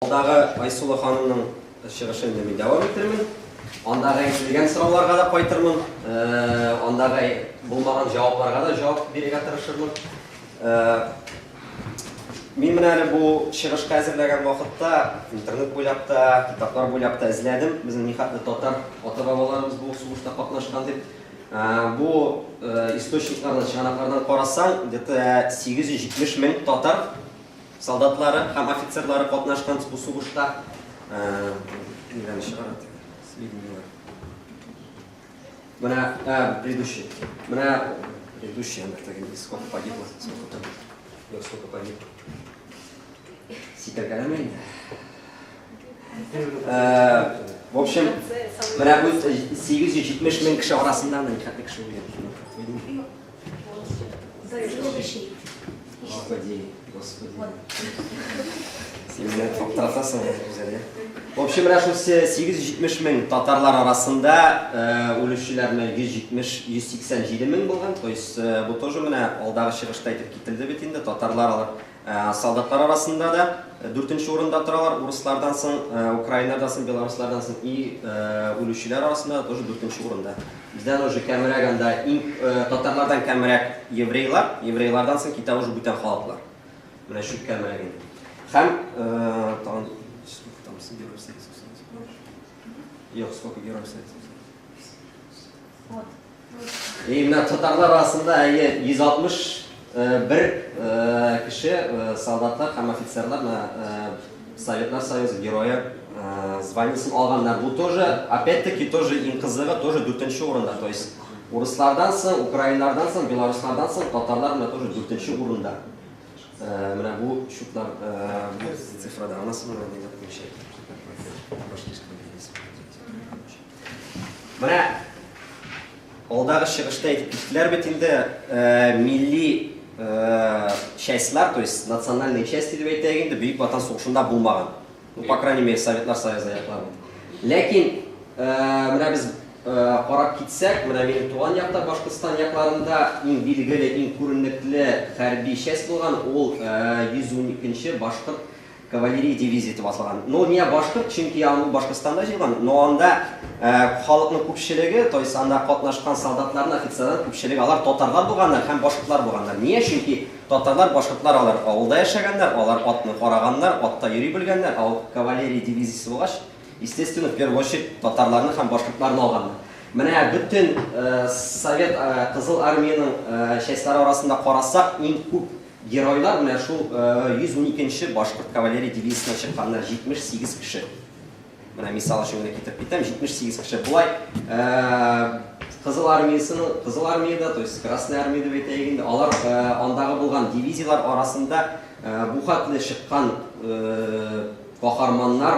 Алдағы Айсулы ханымның шығышын мен давам еттермін. Ондағы келген сұрауларға да қайтырмын. Ондағы болмаған жауапларға да жауап беруге тырышырмын. Мен әлі бұл шығышқа әзірлеген уақытта интернет бойлап та, китаптар бойлап та ізледім. Біздің нихатты татар ата-бабаларымыз бұл соғышта қатнашқан деп. Бұл источниклардан, шығанақтардан қарасаң, где-то 870 мың татар солдатлары һәм офицерлары катнашкан бу сугышта. Предыдущий, сколько погибло, сколько погибло. В общем, будет 870 мың кіші арасында нихатты кіші өлген. Господи. Сен топ тартасың өзі. В общем, 870 мың татарлар арасында өлушілер 170-187 мың болған. То есть, бұл тоже алдағы шығышта айтып кетілді бет енді. Татарлар солдаттар арасында да 4-ші орында тұралар. Орыслардан соң, Украинадан соң, Белорусlardan соң и өлушілер арасында тоже 4-ші орында. Бізден уже кәмірек анда татарлардан кәмірек еврейлардан соң кита уже бүтен халықлар. Мына шүт кәміреген. Һәм, сколько героев Советского Союза? Мына татарлар арасында 161 кіші солдаттар һәм офицерлар Советлар Союзы героя званиесін алғандар. Бұл тоже, опять-таки, тоже ең қызығы, тоже 4-ші орында. То есть, орыслардан соң, украинлардан соң, белорустардан соң, татарлар тоже 4-ші орында. Мына бұл шутлар, бұл цифрада, анасы мына не запомещает. Мына алдағы шығышта айтып кеттілер бет енді милли частьлар, то есть национальные части деп айтайын, Бүйік Ватан соғышында болмаған. По крайней мере, Советлар Союзы аяқларын. Ләкин, мына біз қарап кетсек, мына менің туған яқта Башқұртстан яқларында ең белгілі, ең көрінікті хәрби часть болған, ол 112-ші Башқұрт кавалерия дивизия деп аталған. Но не Башқұрт, чөнки аны Башқұртстанда жиылған, но анда халықтың көпшілігі, то есть анда қатнашқан солдатлардың офицерлердің көпшілігі алар татарлар болғандар һәм башқұртлар болғандар. Не? Чөнки татарлар, башқұртлар алар ауылда яшәгәннәр, алар атны караганнар, атта йөри белгәннәр, ал кавалерия дивизиясе булгач, естественно, в первую очередь татарларны һәм башқұртларны алганнар. Менә бүтән Совет Кызыл армияның частьлары арасында карасак, иң күп геройлар менә шул 112-ші Башқұрт кавалерия дивизиясына чыкканнар 78 кеше. Менә мисал өчен китереп китәм, 78 кеше. Булай Кызыл армияда, то есть Красная армия дип әйтәйек инде, алар андагы булган дивизиялар арасында бу хәтле чыккан каһарманнар,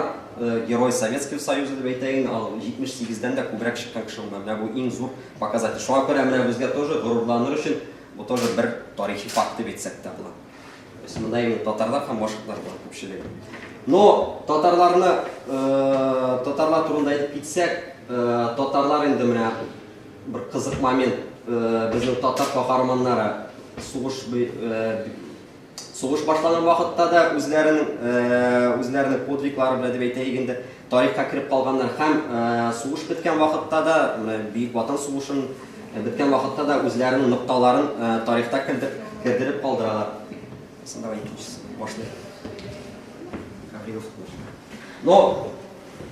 герой Советского Союза дип әйтәйек инде, ал 78-дән дә күбрәк чыккан кеше булган. Менә бу иң зур показатель. Шуңа күрә менә безгә тоже горурланыр өчен bu тоже bir тарихи факт деп әйтсәк тә була. То есть монда именно татарлар һәм башкалар бар күпчелеге. Но татарлар турында айтып китсәк, татарлар инде менә bir кызык момент, безнең татар каһарманнары сугыш башланган вакытта да үзләренең подвиглары белән дип әйтәйек инде, тарихка кирип калганнар һәм сугыш биткән вакытта да, Бөек Ватан сугышын биткән вакытта да үзләренең нокталарын тарихта кертеп калдыралар. Давай башлыйк. Но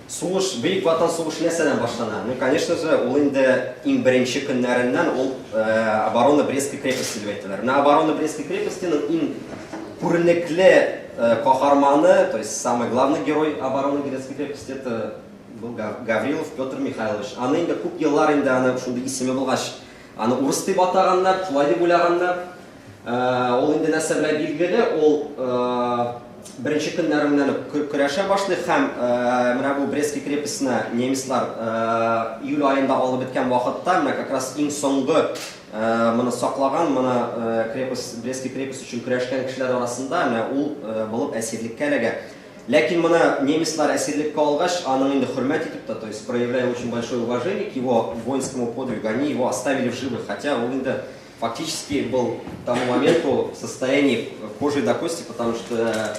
сугыш, Бөек Ватан сугышы нәрсәдән башлана? Ну, конечно же, ул инде иң беренче көннәреннән ул оборона Брестской крепости дип әйтәләр. На оборона Брестской крепостиның иң күренекле каһарманы, то есть самый главный герой обороны Брестской крепости это был Гаврилов Петр Михайлович. Аны инде күп еллар инде аны шундый исеме булгач, аны урыс дип атаганнар, шулай дип уйлаганнар. Ул инде нәрсә белән билгеле, ул беренче көннәреннән көрәшә башлый һәм менә бу Брестский крепостьне немецлар июль айында алып биткән вакытта, менә как раз иң соңгы моны саклаган, моны Брестский крепость өчен көрәшкән кешеләр арасында менә ул булып әсирлеккә эләгә. Ләкин моны немецлар әсирлеккә алгач, аның инде хөрмәт итеп, то есть проявляя очень большое уважение к его воинскому подвигу, они его оставили в живых, хотя он инде фактически был к тому моменту в состоянии кожи до кости, потому что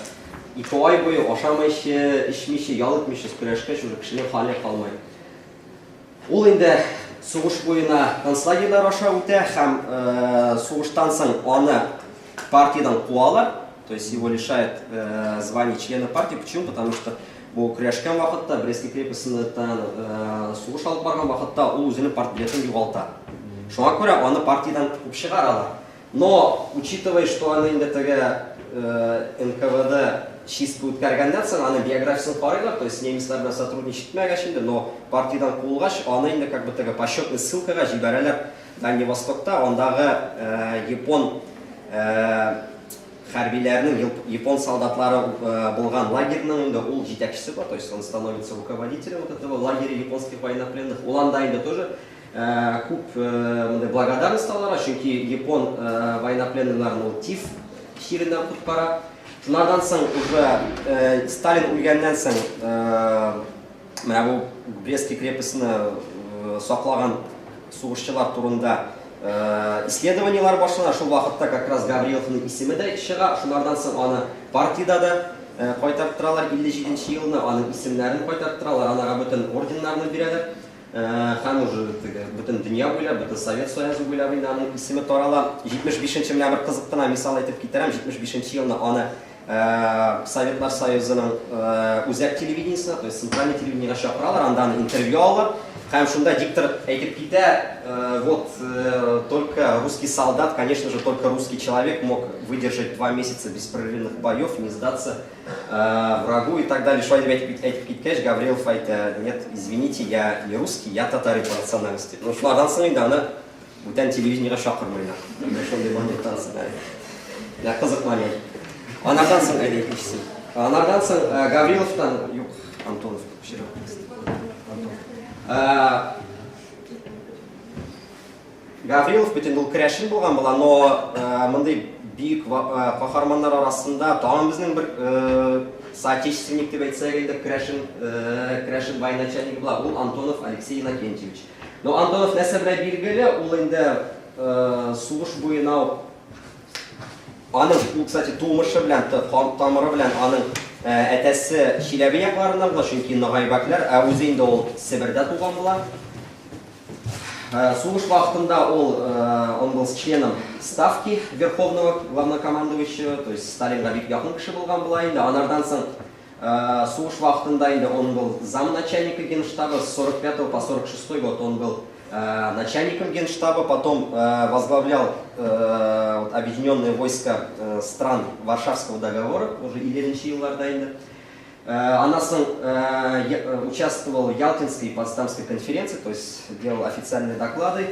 2 ай бойы ашамайшы, ішмейші, ялытмейші күрәшкәч уже кішілер халі қалмай. Ол енді соғыш бойына концлагерлер аша үтә, һәм соғыштан соң аны партиядан қуалар, то есть его лишают звания члена партии. Почему? Потому что бұл күрәшкән вақытта, Брестский крепостьтан соғыш алып барған вақытта ол өзінің партбилетін юғалта. Шуңа күрә аны партиядан қуып шығаралар. Но, учитывая, что аны инде НКВД чистка үткәргәндән соң аны биографиясын карыйлар, то есть немецлар белән сотрудничать итмәгәч инде, но партиядан куылгач, аны инде как бы почетный ссылкага җибәрәләр Дальний Востокта, андагы япон хәрбиләрнең, япон солдатлары булган лагерьнең инде ул җитәкчесе бар, то есть он становится руководителем вот этого лагеря японских военнопленных. Ул анда инде тоже күп благодарность алалар, чөнки япон военнопленныйларны тиф хиреннән коткара. Шунардан соң уже Сталин үлгәннән соң менә бу Брестский крепостьне саклаган сугышчылар турында исследованиялар башлана. Шул вакытта как раз Гавриловның исеме дә чыга. Шунардан соң аны партияда да кайтарттыралар 57 елны, аның исемнәрен кайтарттыралар, анага бөтен орденнарны бирәләр. Һәм уже бөтен дөнья буйлап, бөтен Совет Союзы буйлап инде аның исеме тарала. 75-нче менә бер кызык кына мисал әйтеп китерәм. 75-нче елны аны Советлар Союзының үзәк телевидениесына, то есть центральный телевидениега чакыралар, анда аны интервью алалар. Һәм шунда диктор әйтеп китә, вот только русский солдат, конечно же, только русский человек мог выдержать 2 месяца беспрерывных боев, не сдаться врагу и так далее. Что әйтеп киткәч, Гаврилов әйтә, нет, извините, я не русский, я татарин по национальности. Ну, шулардан соң инде аны бүтән телевидениега чакырмыйлар. Шундый момент я кызык момент. Анардан соң әйтәчесе. Анардан соң Гавриловтан, юк, Антонов вчера. Гаврилов бүтән ул крәшин булган була, но мондай бик каһарманнар арасында тагын безнең бер соотечественник дип әйтсәк инде крәшин военачальник була, ул Антонов Алексей Иннокентьевич. Но Антонов нәрсә белән билгеле, ул инде сугыш буена аның, кстати, тумышы белән, тамыры белән аның әтәсе Чиләбе якларында була, чөнки Ногайбәкләр, ә үзе инде ул Себердә туган була. Сугыш вакытында он был членом ставки Верховного главнокомандующего, то есть Сталинга бик якын кеше булган була инде. Анардан соң сугыш вакытында инде он был замначальника Генштаба, с 45 по 46 год он был начальником Генштаба, потом возглавлял объединенные войска стран Варшавского договора, уже 50-нче елларда инде. Аннан соң участвовал в Ялтинской и Потсдамской конференции, то есть делал официальные доклады.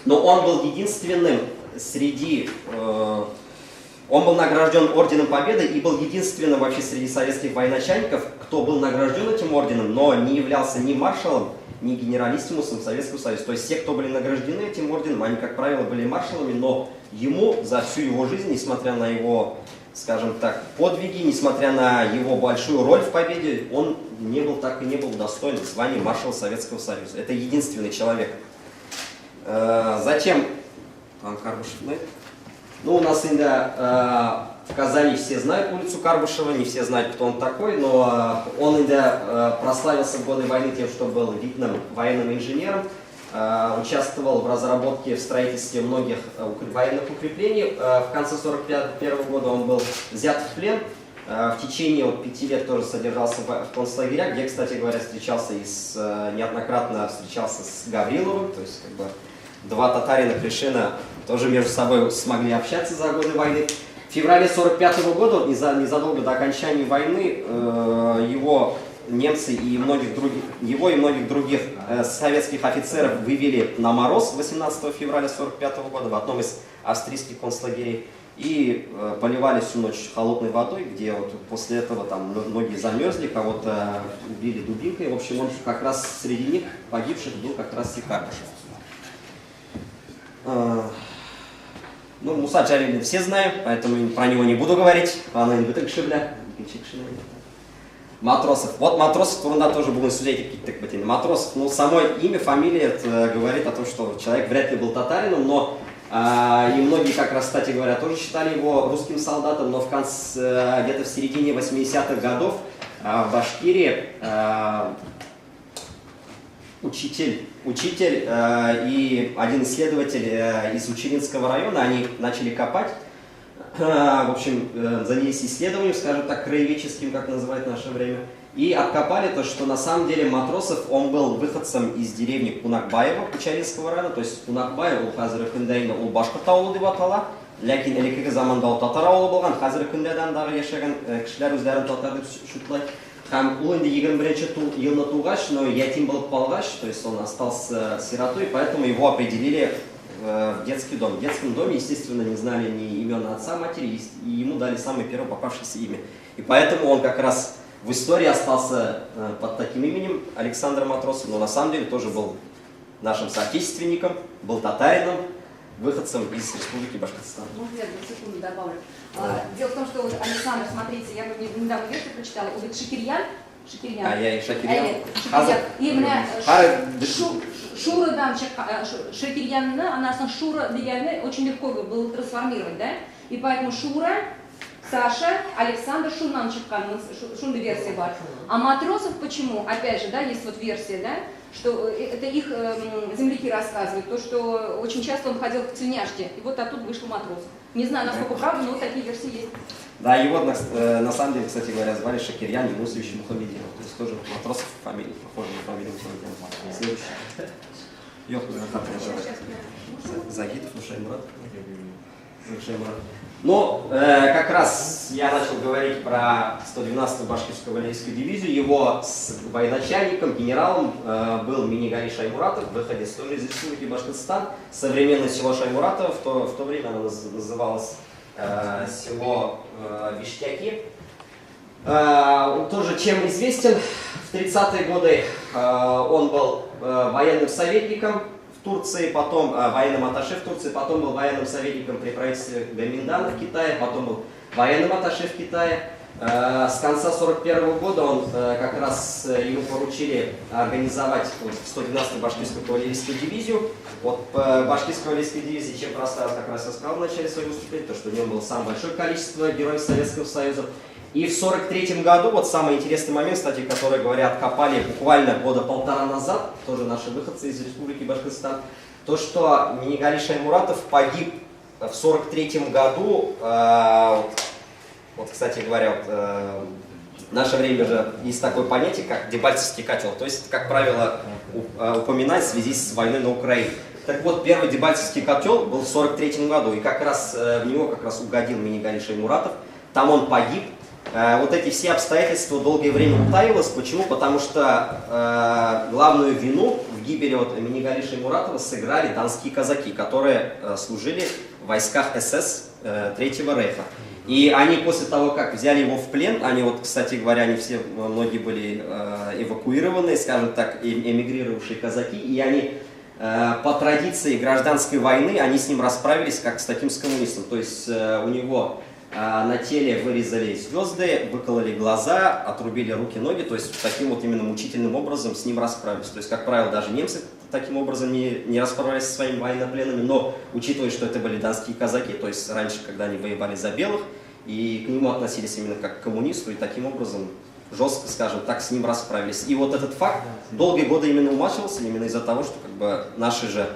Но он был единственным среди... Он был награжден Орденом Победы и был единственным вообще среди советских военачальников, кто был награжден этим орденом, но не являлся ни маршалом, ни генералиссимусом Советского Союза. То есть все, кто были награждены этим орденом, они, как правило, были маршалами, но ему за всю его жизнь, несмотря на его, скажем так, подвиги, несмотря на его большую роль в победе, он не был так и не был достоин звания маршала Советского Союза. Это единственный человек. Затем, ну, у нас в Казани все знают улицу Карбышева, не все знают, кто он такой, но он прославился в годы войны тем, что был видным военным инженером, участвовал в разработке, в строительстве многих военных укреплений. В конце 1941 года он был взят в плен, в течение 5 лет тоже содержался в концлагерях, где, кстати говоря, неоднократно встречался с Гавриловым, то есть как бы два татарина Кришина тоже между собой смогли общаться за годы войны. В феврале 1945 года, незадолго до окончания войны, его немцы и многих других советских офицеров вывели на мороз 18 февраля 1945 года в одном из австрийских концлагерей и поливали всю ночь холодной водой, где вот после этого там многие замерзли, кого-то убили дубинкой. В общем, он как раз среди них погибших был как раз и Карбышев. Ну, Муса Джалилин все знаем, поэтому про него не буду говорить. Матросов. Вот Матросов турында тоже будем судить. Матросов, ну, само имя, фамилия говорит о том, что человек вряд ли был татарином, но И многие, как раз, кстати говоря, тоже считали его русским солдатом, но в конце, где-то в середине 80-х годов в Башкирии учитель и один исследователь из Училинского района, они начали копать, в общем, занялись исследованием, скажем так, краеведческим, как называют в наше время, и откопали то, что на самом деле Матросов, он был выходцем из деревни Кунакбаева, Учалинского района, то есть Кунакбаев, ол қазіргі күнде енді ол башқұрт ауылы деп атала, ләкин элекеге заманда ол татар ауылы болған, қазіргі күнде дағы яшәгән кешеләр үзләрен татар дип шутлай. Һәм ул инде 21 елны тугач, но ятим булып калгач, то есть он остался сиротой, поэтому его определили в детский дом. В детском доме, естественно, не знали ни имен отца, матери, и ему дали самое первое попавшееся имя. И поэтому он как раз в истории остался под таким именем Александр Матросов, но на самом деле тоже был нашим соотечественником, был татарином, выходцем из Республики Башкортостан. Можно я на секунду добавлю? Дело в том, что вот Александр, смотрите, я недавно версию прочитала, он говорит Шакирьян. Именно Шурадан Шакирьянны, она Шура дегенны очень легко было трансформировать, да? И поэтому Шура, Саша, Александр Шунан Чепкан, Шунда версия была. А Матросов почему? Опять же, да, есть вот версия, да, что это их земляки рассказывают, то, что очень часто он ходил к тельняшке, и вот оттуда вышел Матросов. Не знаю, насколько правда, но вот такие версии есть. Да, его на самом деле, кстати говоря, звали Шакирьян Юнусович Мухаммединов, то есть тоже Матросов фамилия, похожа на фамилию Мухаммединов. Следующий. Загитов, Шаймурат. Но как раз я начал говорить про 112-ю башкирскую кавалерийскую дивизию. Его военачальником, генералом был Минигали Шаймуратов, выходец тоже из Республики Башкортостан. Современное село Шаймуратово, в то время оно называлось село Виштяки. Он тоже чем известен? В 30-е годы он был военным советником в Турции, потом военным атташе в Турции, потом был военным советником при правительстве Гоминдана в Китае, потом был военным атташе в Китае. С конца 1941 года он как раз ему поручили организовать 112-ю башкирскую кавалерийскую дивизию. Вот башкирской кавалерийской дивизии, чем прославил, как раз я сказал в начале своего выступления, то, что в нем было самое большое количество героев Советского Союза. И в 1943 году, вот самый интересный момент, кстати, который, говорят, откопали буквально года полтора назад, тоже наши выходцы из Республики Башкортостан, то, что Минигали Шаймуратов погиб в 1943 году, вот, кстати говоря, в наше время же есть такое понятие, как Дебальцевский котел, то есть, как правило, упоминать в связи с войной на Украине. Так вот, первый Дебальцевский котел был в 1943 году, и как раз в него как раз угодил Минигали Шаймуратов, там он погиб. Вот эти все обстоятельства долгое время утаивалось. Почему? Потому что главную вину в гибели Минигали Шаймуратова сыграли донские казаки, которые служили в войсках СС Третьего Рейха. И они после того, как взяли его в плен, они вот, кстати говоря, они все, многие были эвакуированные, скажем так, эмигрировавшие казаки, и они по традиции гражданской войны, они с ним расправились как с таким с коммунистом. То есть у него на теле вырезали звезды, выкололи глаза, отрубили руки, ноги, то есть таким вот именно мучительным образом с ним расправились. То есть, как правило, даже немцы таким образом не расправлялись со своими военнопленными, но учитывая, что это были донские казаки, то есть раньше, когда они воевали за белых, и к нему относились именно как к коммунисту, и таким образом жестко, скажем так, с ним расправились. И вот этот факт долгие годы именно умалчивался, именно из-за того, что как бы наши же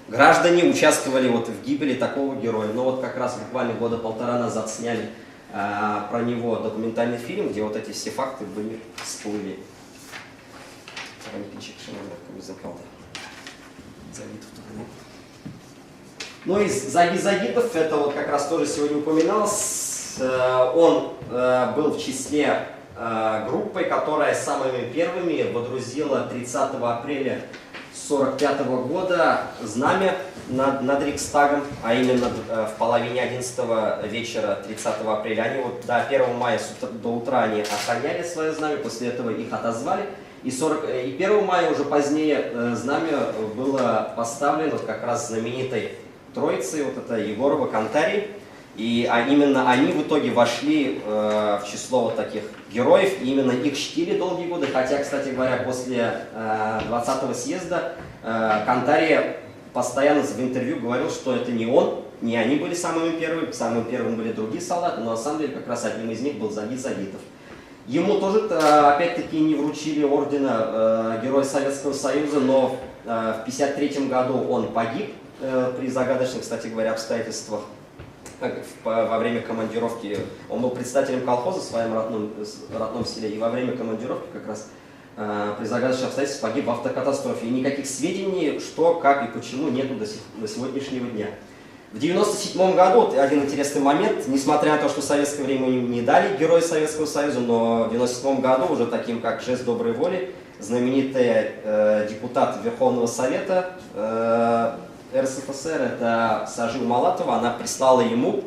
граждане участвовали вот в гибели такого героя. Но вот как раз буквально года полтора назад сняли про него документальный фильм, где вот эти все факты были всплыли. Ну и Загитов, это вот как раз тоже сегодня упоминалось, он был в числе группы, которая самыми первыми водрузила 30 апреля 1945 года знамя над Рейхстагом, а именно в половине 11 вечера 30 апреля. Они вот до 1 мая до утра они охраняли свое знамя, после этого их отозвали. И 1 мая уже позднее знамя было поставлено как раз знаменитой троицей, вот это Егорова, Кантарий. И именно они в итоге вошли в число вот таких героев, и именно их чтили долгие годы, хотя, кстати говоря, после 20-го съезда Кантария постоянно в интервью говорил, что это не он, не они были самыми первыми были другие солдаты, но на самом деле как раз одним из них был Загит Загитов. Ему тоже, опять-таки, не вручили ордена Героя Советского Союза, но в 1953 году он погиб при загадочных, кстати говоря, обстоятельствах. Во время командировки, он был председателем колхоза в своем родном селе, и во время командировки как раз при загадочных обстоятельствах погиб в автокатастрофе. И никаких сведений, что, как и почему, нету до сегодняшнего дня. В 1997 году, вот один интересный момент, несмотря на то, что в советское время не дали Героя Советского Союза, но в 1997 году, уже таким как жест доброй воли, знаменитый депутат Верховного Совета РСФСР, это Сажил Малатова, она прислала ему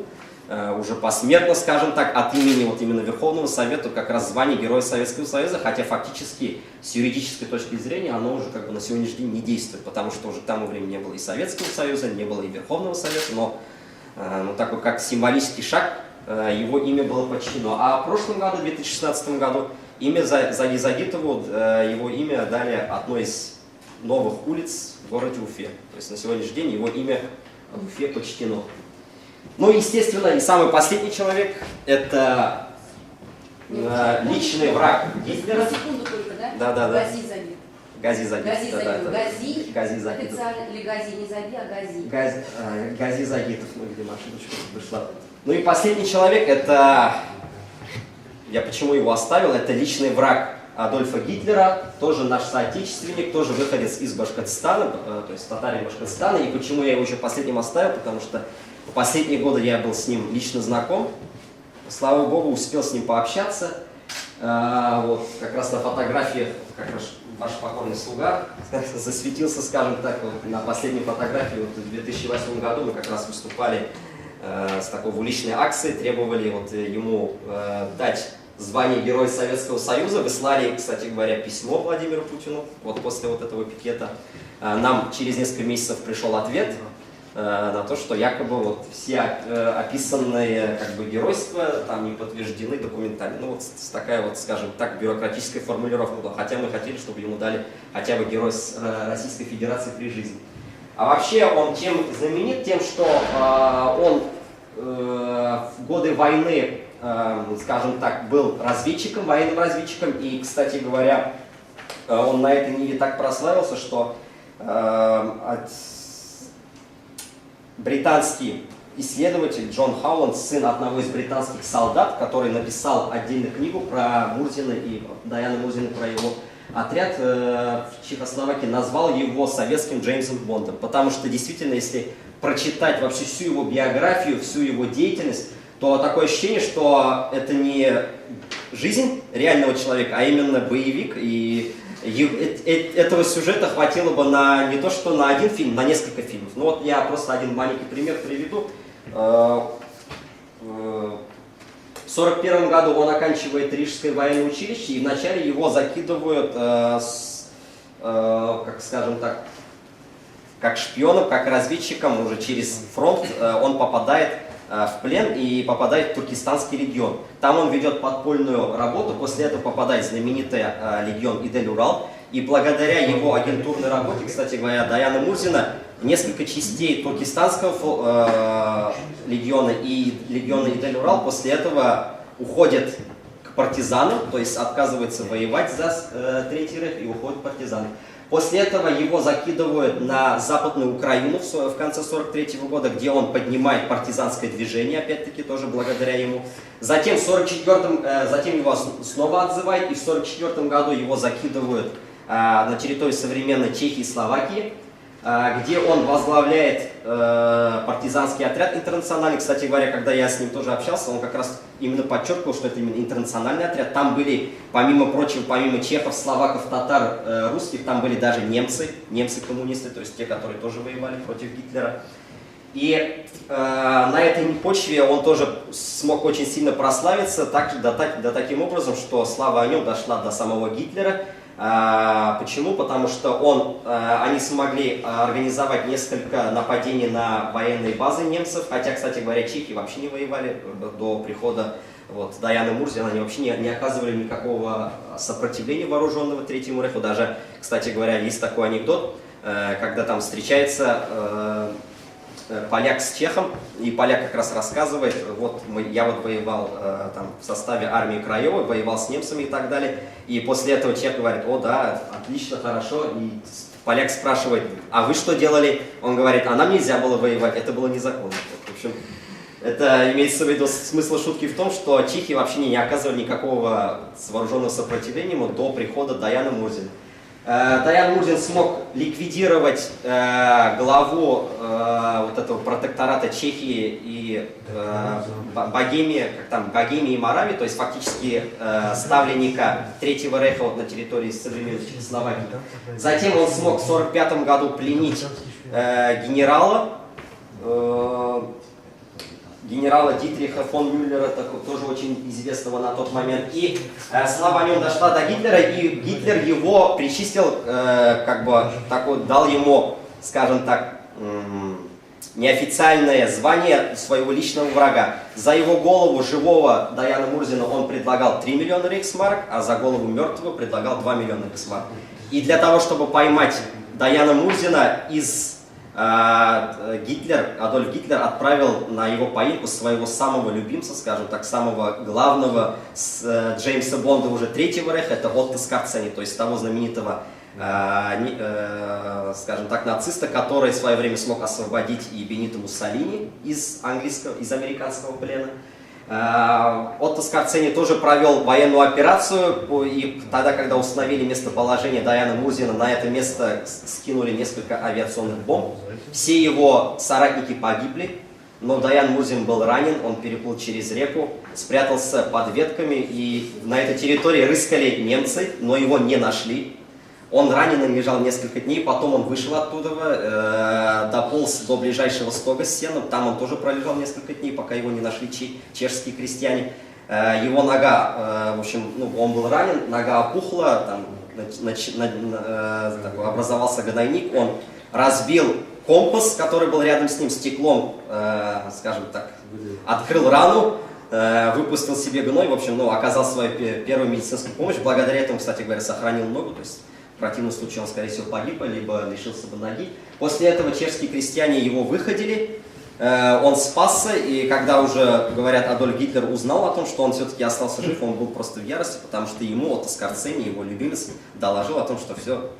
уже посмертно, скажем так, от имени вот именно Верховного Совета как раз звание Героя Советского Союза, хотя фактически с юридической точки зрения оно уже как бы на сегодняшний день не действует, потому что уже к тому времени не было и Советского Союза, не было и Верховного Совета, но такой как символический шаг его имя было почтено. А в прошлом году, в 2016 году, имя Заги Загитову, его имя дали одной из новых улиц в городе Уфе. То есть на сегодняшний день его имя в Уфе почтено. Ну, естественно, и самый последний человек – это личный враг Гитлера. На секунду только, да? Да. Гази Загит. Гази Загит. Гази Загит. Официально или Гази, не Заги, а Гази. Гази Загитов, ну, видимо, ошибочка пришла. Ну и последний человек – это, я почему его оставил, это личный враг Адольфа Гитлера, тоже наш соотечественник, тоже выходец из Башкортостана, то есть татарин Башкортостана. И почему я его еще последним оставил, потому что в последние годы я был с ним лично знаком, слава богу, успел с ним пообщаться. Вот, как раз на фотографиях, как раз ваш покорный слуга засветился, скажем так, вот, на последней фотографии вот, в 2008 году мы как раз выступали с такой уличной акцией, требовали вот, ему дать звание Героя Советского Союза, выслали, кстати говоря, письмо Владимиру Путину, вот после вот этого пикета. Нам через несколько месяцев пришел ответ на то, что якобы вот все описанные как бы геройства там не подтверждены документально. Ну вот такая вот, скажем так, бюрократическая формулировка была. Хотя мы хотели, чтобы ему дали хотя бы Герой Российской Федерации при жизни. А вообще он чем знаменит? Тем, что он в годы войны, скажем так, был разведчиком, военным разведчиком. И, кстати говоря, он на этой ниве так прославился, что британский исследователь Джон Хауэлл, сын одного из британских солдат, который написал отдельную книгу про Мурзина и Даяна Мурзина, про его отряд в Чехословакии, назвал его советским Джеймсом Бондом. Потому что действительно, если прочитать вообще всю его биографию, всю его деятельность, то такое ощущение, что это не жизнь реального человека, а именно боевик. И этого сюжета хватило бы на не то что на один фильм, на несколько фильмов. Ну вот я просто один маленький пример приведу. В 1941 году он оканчивает Рижское военное училище, и вначале его закидывают, как скажем так, как шпионом, как разведчиком, уже через фронт он попадает в плен и попадает в Туркестанский легион. Там он ведет подпольную работу, после этого попадает в знаменитый легион Идель-Урал. И благодаря его агентурной работе, кстати говоря, Даяна Мурзина, несколько частей Туркестанского легиона и легиона Идель-Урал после этого уходят к партизанам, то есть отказываются воевать за Третий Рейх и уходят партизаны. После этого его закидывают на Западную Украину в конце 1943 года, где он поднимает партизанское движение, опять-таки тоже благодаря ему. Затем, затем его снова отзывают, и в 1944 году его закидывают на территорию современной Чехии и Словакии, где он возглавляет партизанский отряд интернациональный. Кстати говоря, когда я с ним тоже общался, он как раз именно подчеркивал, что это именно интернациональный отряд. Там были, помимо прочего, помимо чехов, словаков, татар, русских, там были даже немцы-коммунисты, то есть те, которые тоже воевали против Гитлера. И на этой почве он тоже смог очень сильно прославиться, таким образом, что слава о нем дошла до самого Гитлера. Почему? Потому что они смогли организовать несколько нападений на военные базы немцев, хотя, кстати говоря, чехи вообще не воевали до прихода Даяны Мурзина, они вообще не оказывали никакого сопротивления вооруженного Третьему Рейху. Даже, кстати говоря, есть такой анекдот, когда там встречается поляк с чехом, и поляк как раз рассказывает, вот я вот воевал там в составе армии Краевой, воевал с немцами и так далее, и после этого чех говорит: о да, отлично, хорошо, и поляк спрашивает: а вы что делали? Он говорит: а нам нельзя было воевать, это было незаконно. В общем, это имеется в виду смысл шутки в том, что чехи вообще не оказывали никакого вооруженного сопротивления до прихода Даяна Мурзина. Даян Мурзин смог ликвидировать главу вот этого протектората Чехии и Богемии, как там, Богемии и Моравии, то есть фактически ставленника Третьего Рейха вот на территории современной Чехословакии. Затем он смог в 1945 году пленить генерала Дитриха фон Мюллера, тоже очень известного на тот момент. И слава о нем дошла до Гитлера, и Гитлер его причистил, как бы такой, дал ему, скажем так, неофициальное звание своего личного врага. За его голову живого Даяна Мурзина он предлагал 3 миллиона рейхсмарок, а за голову мертвого предлагал 2 миллиона рейхсмарок. И для того, чтобы поймать Даяна Мурзина, Адольф Гитлер отправил на его поимку своего самого любимца, скажем так, самого главного Джеймса Бонда уже Третьего Рейха, это Отто Скорцени, то есть того знаменитого, скажем так, нациста, который в свое время смог освободить и Бенито Муссолини из американского плена. Отто Скорцени тоже провел военную операцию, и тогда, когда установили местоположение Даяна Мурзина, на это место скинули несколько авиационных бомб. Все его соратники погибли, но Даян Мурзин был ранен, он переплыл через реку, спрятался под ветками, и на этой территории рыскали немцы, но его не нашли. Он раненый лежал несколько дней, потом он вышел оттуда, дополз до ближайшего стога с сеном, там он тоже пролежал несколько дней, пока его не нашли чешские крестьяне. Его нога, в общем, он был ранен, нога опухла, там, образовался гнойник, он разбил компас, который был рядом с ним, стеклом, скажем так, открыл рану, выпустил себе гной, в общем, оказал свою первую медицинскую помощь, благодаря этому, кстати говоря, сохранил ногу, то есть в противном случае он, скорее всего, погиб, либо лишился бы ноги. После этого чешские крестьяне его выходили, он спасся, и когда уже, говорят, Адольф Гитлер узнал о том, что он все-таки остался жив, он был просто в ярости, потому что ему Отто Скорцени, его любимец, доложил о том, что все,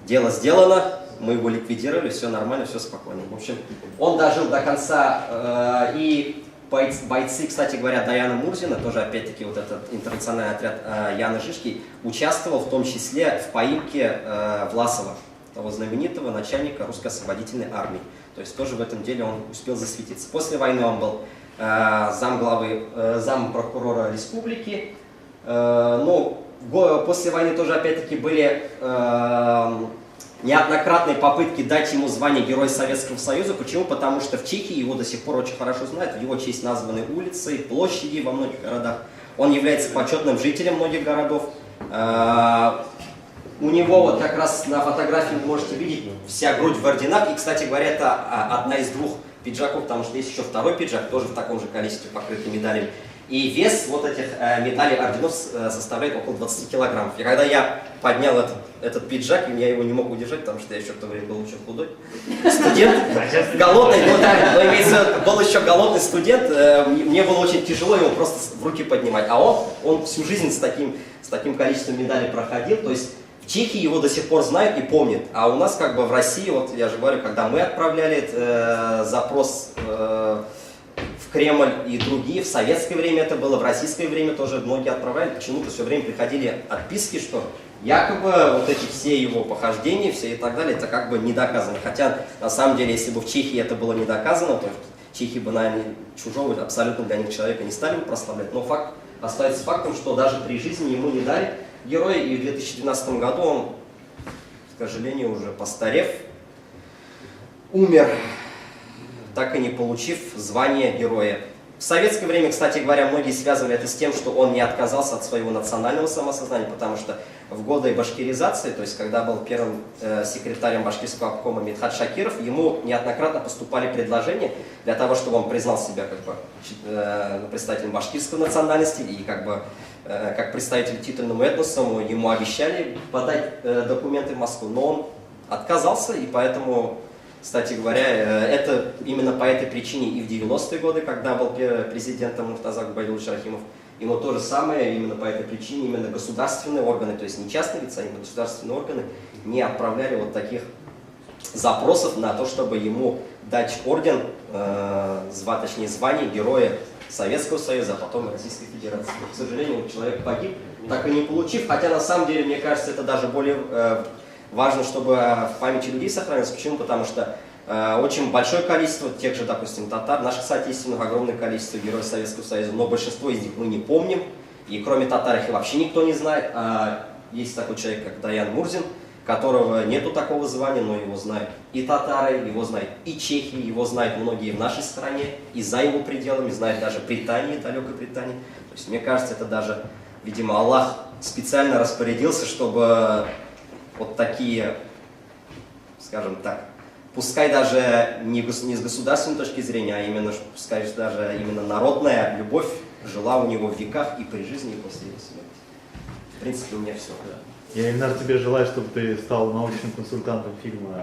дело сделано, мы его ликвидировали, все нормально, все спокойно. В общем, он дожил до конца, и бойцы, кстати говоря, Даяна Мурзина, тоже опять-таки вот этот интернациональный отряд Яна Жишки, участвовал в том числе в поимке Власова, того знаменитого начальника русской освободительной армии. То есть тоже в этом деле он успел засветиться. После войны он был зам прокурора республики, но после войны тоже опять-таки были неоднократные попытки дать ему звание Героя Советского Союза. Почему? Потому что в Чехии его до сих пор очень хорошо знают, в его честь названы улицы, площади во многих городах. Он является почетным жителем многих городов. У него вот как раз на фотографии вы можете видеть вся грудь в орденах. И, кстати говоря, это одна из двух пиджаков, потому что есть еще второй пиджак, тоже в таком же количестве покрытый медалями. И вес вот этих медалей, орденов составляет около 20 килограммов. И когда я поднял этот пиджак, я его не мог удержать, потому что я еще в то время был очень худой. Студент, голодный, но имеется, был еще голодный студент, мне было очень тяжело его просто в руки поднимать. А он всю жизнь с таким количеством медалей проходил, то есть в Чехии его до сих пор знают и помнят. А у нас как бы в России, вот я же говорю, когда мы отправляли запрос в Кремль и другие, в советское время это было, в российское время тоже многие отправляли, почему-то все время приходили отписки, что якобы вот эти все его похождения, все и так далее, это как бы не доказано. Хотя, на самом деле, если бы в Чехии это было не доказано, то в Чехии бы, наверное, чужого абсолютно для них человека не стали бы прославлять. Но факт остается фактом, что даже при жизни ему не дали героя, и в 2012 году он, к сожалению, уже постарев, умер, так и не получив звание героя. В советское время, кстати говоря, многие связывали это с тем, что он не отказался от своего национального самосознания, потому что в годы башкиризации, то есть когда был первым секретарем башкирского обкома Митхат Шакиров, ему неоднократно поступали предложения для того, чтобы он признал себя как бы представителем башкирской национальности и как представитель титульному этносу, ему обещали подать документы в Москву, но он отказался, и поэтому, кстати говоря, это именно по этой причине и в 90-е годы, когда был президентом Муртаза Губайдулович Рахимов, ему то же самое, именно по этой причине, именно государственные органы, то есть не частные лица, а именно государственные органы, не отправляли вот таких запросов на то, чтобы ему дать орден, точнее звание Героя Советского Союза, а потом Российской Федерации. Но, к сожалению, человек погиб, так и не получив, хотя на самом деле, мне кажется, это даже более важно, чтобы в памяти людей сохранилось. Почему? Потому что очень большое количество тех же, допустим, татар, наших соотечественных огромное количество героев Советского Союза, но большинство из них мы не помним, и кроме татар их и вообще никто не знает. А есть такой человек, как Даян Мурзин, которого нету такого звания, но его знают и татары, его знают и чехи, его знают многие в нашей стране, и за его пределами, знают даже Британии, далекой Британии. То есть, мне кажется, это даже, видимо, Аллах специально распорядился, чтобы вот такие, скажем так, пускай даже не с государственной точки зрения, а именно, пускай даже именно народная любовь жила у него в веках и при жизни, и после его смерти. В принципе, у меня все. Я, Ильнар, тебе желаю, чтобы ты стал научным консультантом фильма.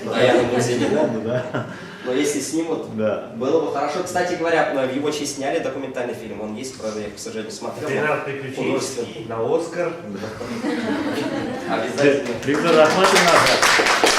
Да, я на музее, да. Но если снимут, да. Было бы хорошо. Кстати говоря, в его честь сняли документальный фильм. Он есть, правда, я, к сожалению, смотрел. 13 приключений на Оскар. Обязательно. Виктор Рахматуллин.